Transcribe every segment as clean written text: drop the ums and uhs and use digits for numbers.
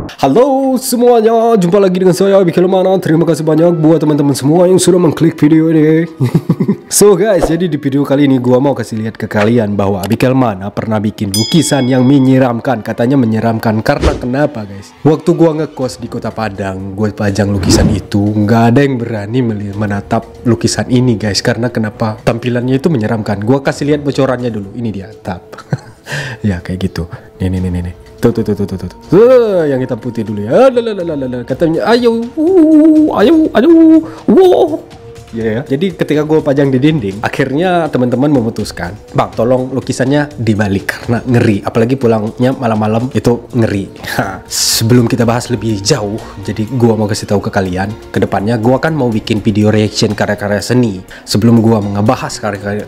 Halo semuanya, jumpa lagi dengan saya Abikel Mana. Terima kasih banyak buat teman-teman semua yang sudah mengklik video ini. So guys, jadi di video kali ini gua mau kasih lihat ke kalian bahwa Abikel Mana pernah bikin lukisan yang menyeramkan. Katanya menyeramkan karena kenapa guys? Waktu gua ngekos di Kota Padang, gua pajang lukisan itu, nggak ada yang berani menatap lukisan ini guys. Karena kenapa? Tampilannya itu menyeramkan. Gua kasih lihat bocorannya dulu. Ini dia, tap. Ya kayak gitu. Nih. Tuh. Yang hitam putih dulu ya. Katanya ayo, wow. Ya. Jadi ketika gue pajang di dinding, akhirnya teman-teman memutuskan, bang, tolong lukisannya dibalik karena ngeri. Apalagi pulangnya malam-malam itu ngeri. Sebelum kita bahas lebih jauh, jadi gue mau kasih tahu ke kalian, kedepannya gue kan mau bikin video reaction karya-karya seni. Sebelum gue ngebahas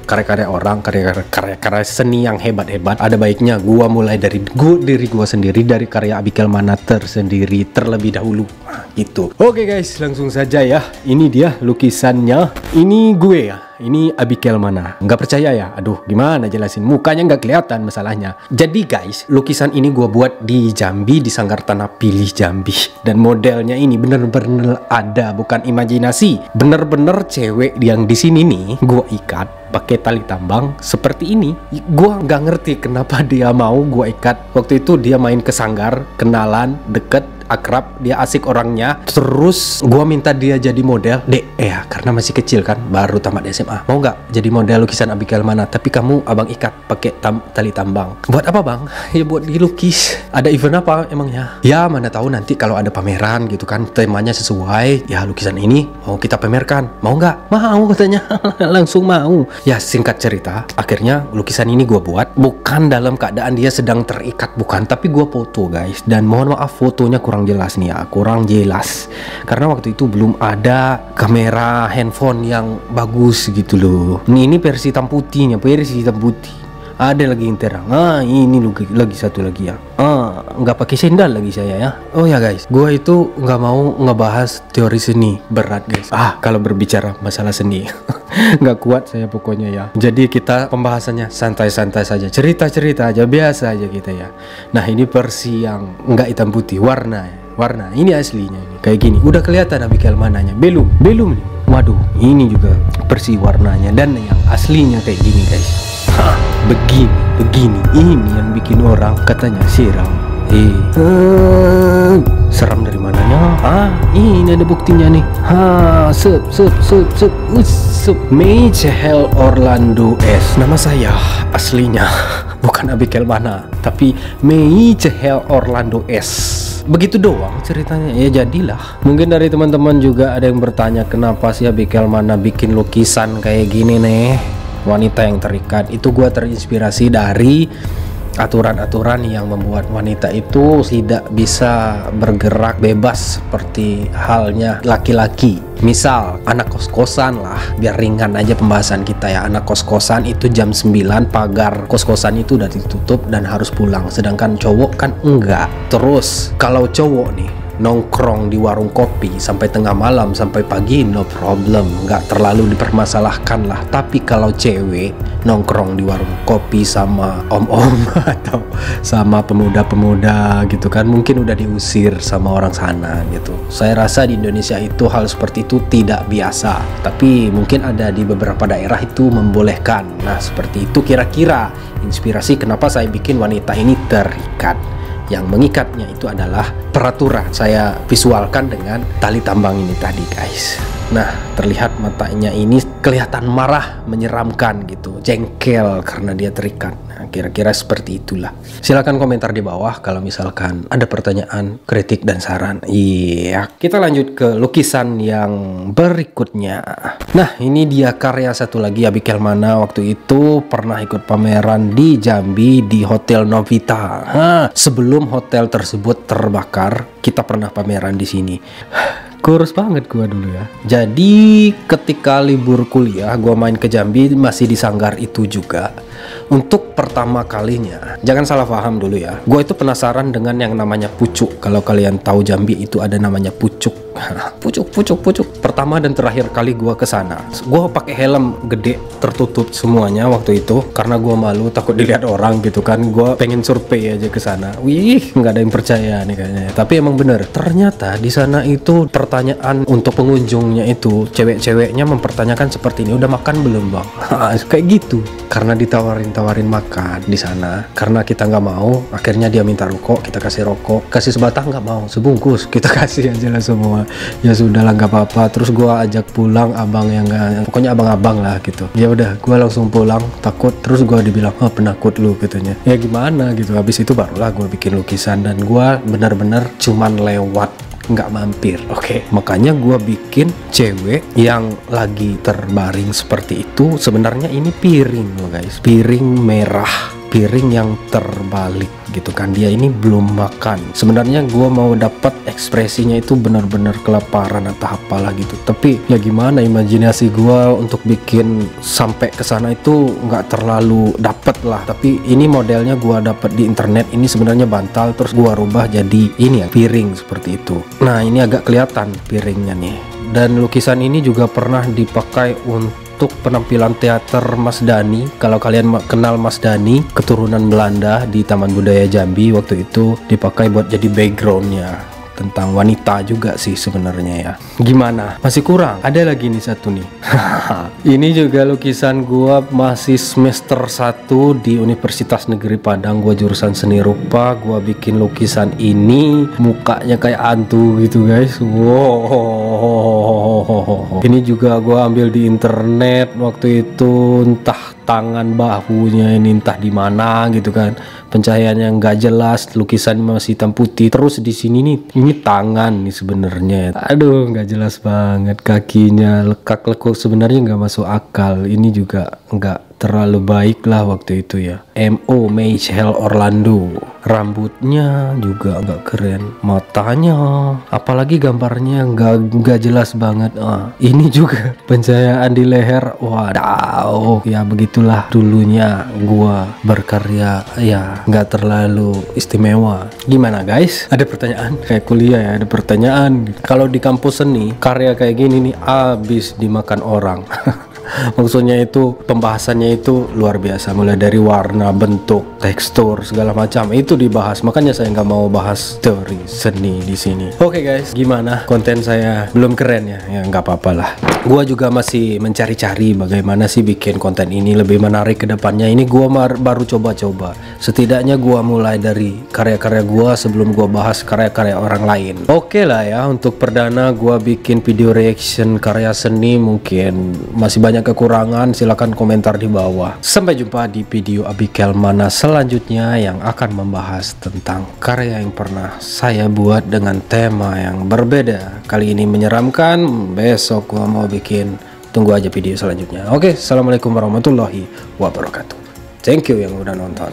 karya-karya orang, karya-karya seni yang hebat-hebat, ada baiknya gue mulai dari diri gue sendiri, dari karya Abikel Mana tersendiri terlebih dahulu. Gitu. Oke guys, langsung saja ya. Ini dia lukisannya. Ini gue ya. Ini Abikel Mana. Nggak percaya ya? Aduh, gimana jelasin? Mukanya nggak kelihatan masalahnya. Jadi guys, lukisan ini gue buat di Jambi, di Sanggar Tanah Pilih Jambi. Dan modelnya ini bener-bener ada, bukan imajinasi. Bener-bener cewek yang di sini nih, gue ikat pakai tali tambang seperti ini. Gue nggak ngerti kenapa dia mau gue ikat. Waktu itu dia main ke sanggar, kenalan, deket, akrab, dia asik orangnya. Terus gue minta dia jadi model. Dek, ya karena masih kecil kan, baru tamat SMA. Mau nggak jadi model lukisan Abikel Mana? Tapi kamu abang ikat pakai tali tambang. Buat apa bang? Ya buat dilukis. Ada event apa emangnya? Ya mana tahu nanti kalau ada pameran gitu kan, temanya sesuai. Ya lukisan ini mau kita pamerkan. Mau nggak? Mau katanya. Langsung mau. Ya singkat cerita, akhirnya lukisan ini gue buat. Bukan dalam keadaan dia sedang terikat, bukan. Tapi gue foto guys. Dan mohon maaf fotonya kurang jelas nih ya, kurang jelas karena waktu itu belum ada kamera handphone yang bagus gitu loh. Ini versi hitam putihnya, versi hitam putih. Ada lagi yang terang. Ini lagi satu lagi ya. Nggak pakai sendal lagi saya ya. Oh ya guys, gua itu nggak mau ngebahas teori seni, berat guys. Kalau berbicara masalah seni nggak kuat saya pokoknya ya. Jadi kita pembahasannya santai-santai saja, cerita-cerita aja, biasa aja kita ya. Nah ini versi yang nggak hitam putih, warna ini aslinya ini kayak gini. Udah kelihatan Abikel Mananya? Belum nih. Waduh, ini juga versi warnanya dan yang aslinya kayak gini guys. Begini ini yang bikin orang katanya seram. Seram dari mananya? Ini ada buktinya nih. Michael Orlando S. Nama saya aslinya bukan Abikel Mana, tapi Michael Orlando S. Begitu doang ceritanya. Ya jadilah. Mungkin dari teman-teman juga ada yang bertanya, kenapa sih Abikel Mana bikin lukisan kayak gini nih, wanita yang terikat. Itu gua terinspirasi dari aturan-aturan yang membuat wanita itu tidak bisa bergerak bebas seperti halnya laki-laki. Misal anak kos-kosan lah, biar ringan aja pembahasan kita ya. Anak kos-kosan itu jam 9 pagar kos-kosan itu udah ditutup dan harus pulang, sedangkan cowok kan enggak. Terus kalau cowok nih nongkrong di warung kopi sampai tengah malam sampai pagi, no problem, nggak terlalu dipermasalahkan lah. Tapi kalau cewek nongkrong di warung kopi sama om-om atau sama pemuda-pemuda gitu kan, mungkin udah diusir sama orang sana gitu. Saya rasa di Indonesia itu hal seperti itu tidak biasa, tapi mungkin ada di beberapa daerah itu membolehkan. Nah seperti itu kira-kira inspirasi kenapa saya bikin wanita ini terikat. Yang mengikatnya itu adalah peraturan. Saya visualkan dengan tali tambang ini tadi guys. Nah terlihat matanya ini kelihatan marah, menyeramkan gitu, jengkel karena dia terikat. Nah kira-kira seperti itulah. Silahkan komentar di bawah kalau misalkan ada pertanyaan, kritik dan saran. Iya, kita lanjut ke lukisan yang berikutnya. Nah ini dia karya satu lagi Abikel Mana. Waktu itu pernah ikut pameran di Jambi di Hotel Novita. Sebelum hotel tersebut terbakar, kita pernah pameran di sini. Kurus banget gua dulu ya. Jadi ketika libur kuliah gua main ke Jambi, masih di sanggar itu juga. Untuk pertama kalinya, jangan salah paham dulu ya, gue itu penasaran dengan yang namanya pucuk. Kalau kalian tahu Jambi itu ada namanya pucuk. pucuk. Pertama dan terakhir kali gue kesana, gue pakai helm gede tertutup semuanya waktu itu karena gue malu takut dilihat orang gitu kan. Gue pengen survei aja ke sana. Wih, nggak ada yang percaya nih kayaknya. Tapi emang bener, ternyata di sana itu pertanyaan untuk pengunjungnya itu cewek-ceweknya mempertanyakan seperti ini, udah makan belum bang? Kayak gitu. Karena ditawarin makan di sana, karena kita nggak mau, akhirnya dia minta rokok, kita kasih rokok, kasih sebatang nggak mau, sebungkus kita kasih aja lah semua. Ya sudahlah nggak apa-apa. Terus gua ajak pulang abang yang nggak, pokoknya abang-abang lah gitu. Ya udah, gua langsung pulang takut. Terus gua dibilang, oh penakut lu katanya. Ya gimana gitu. Habis itu barulah gua bikin lukisan dan gua benar-benar cuman lewat, nggak mampir. Oke, makanya gua bikin cewek yang lagi terbaring seperti itu. Sebenarnya ini piring loh guys, piring merah, piring yang terbalik gitu kan. Dia ini belum makan. Sebenarnya gua mau dapat ekspresinya itu benar-benar kelaparan atau apalah gitu. Tapi ya gimana, imajinasi gua untuk bikin sampai ke sana itu nggak terlalu dapet lah. Tapi ini modelnya gua dapat di internet. Ini sebenarnya bantal, terus gua rubah jadi ini ya, piring seperti itu. Nah, ini agak kelihatan piringnya nih. Dan lukisan ini juga pernah dipakai untuk penampilan teater Mas Dhani. Kalau kalian kenal Mas Dhani, keturunan Belanda, di Taman Budaya Jambi, waktu itu dipakai buat jadi backgroundnya. Tentang wanita juga sih sebenarnya ya. Gimana? Masih kurang? Ada lagi nih satu nih. Ini juga lukisan gua masih semester 1 di Universitas Negeri Padang. Gua jurusan seni rupa. Gua bikin lukisan ini, mukanya kayak hantu gitu guys. Wow. Ini juga gua ambil di internet waktu itu, entah tangan bahunya ini entah di mana gitu kan, pencahayaannya nggak jelas, lukisan masih hitam putih. Terus di sini nih, ini tangan nih sebenarnya, aduh nggak jelas banget, kakinya lekak-lekuk, sebenarnya nggak masuk akal. Ini juga nggak terlalu baik lah waktu itu ya. M.O. Michael Orlando, rambutnya juga nggak keren, matanya apalagi gambarnya nggak jelas banget. Ini juga pencahayaan di leher, wadaw. Ya begitulah dulunya gua berkarya, ya nggak terlalu istimewa. Gimana guys, ada pertanyaan? Kayak kuliah ya, ada pertanyaan. Kalau di kampus seni, karya kayak gini nih abis dimakan orang. Maksudnya itu pembahasannya itu luar biasa, mulai dari warna, bentuk, tekstur, segala macam itu dibahas. Makanya saya nggak mau bahas teori seni di sini. Oke guys, gimana? Konten saya belum keren ya? Ya nggak apa-apa lah. Gua juga masih mencari-cari bagaimana sih bikin konten ini lebih menarik ke depannya. Ini gua baru coba-coba. Setidaknya gua mulai dari karya-karya gua sebelum gua bahas karya-karya orang lain. Oke lah ya, untuk perdana gua bikin video reaction karya seni, mungkin masih banyak kekurangan, silahkan komentar di bawah. Sampai jumpa di video Abikel Mana selanjutnya yang akan membahas tentang karya yang pernah saya buat dengan tema yang berbeda. Kali ini menyeramkan, besok gua mau bikin, tunggu aja video selanjutnya. Oke, assalamualaikum warahmatullahi wabarakatuh. Thank you yang udah nonton.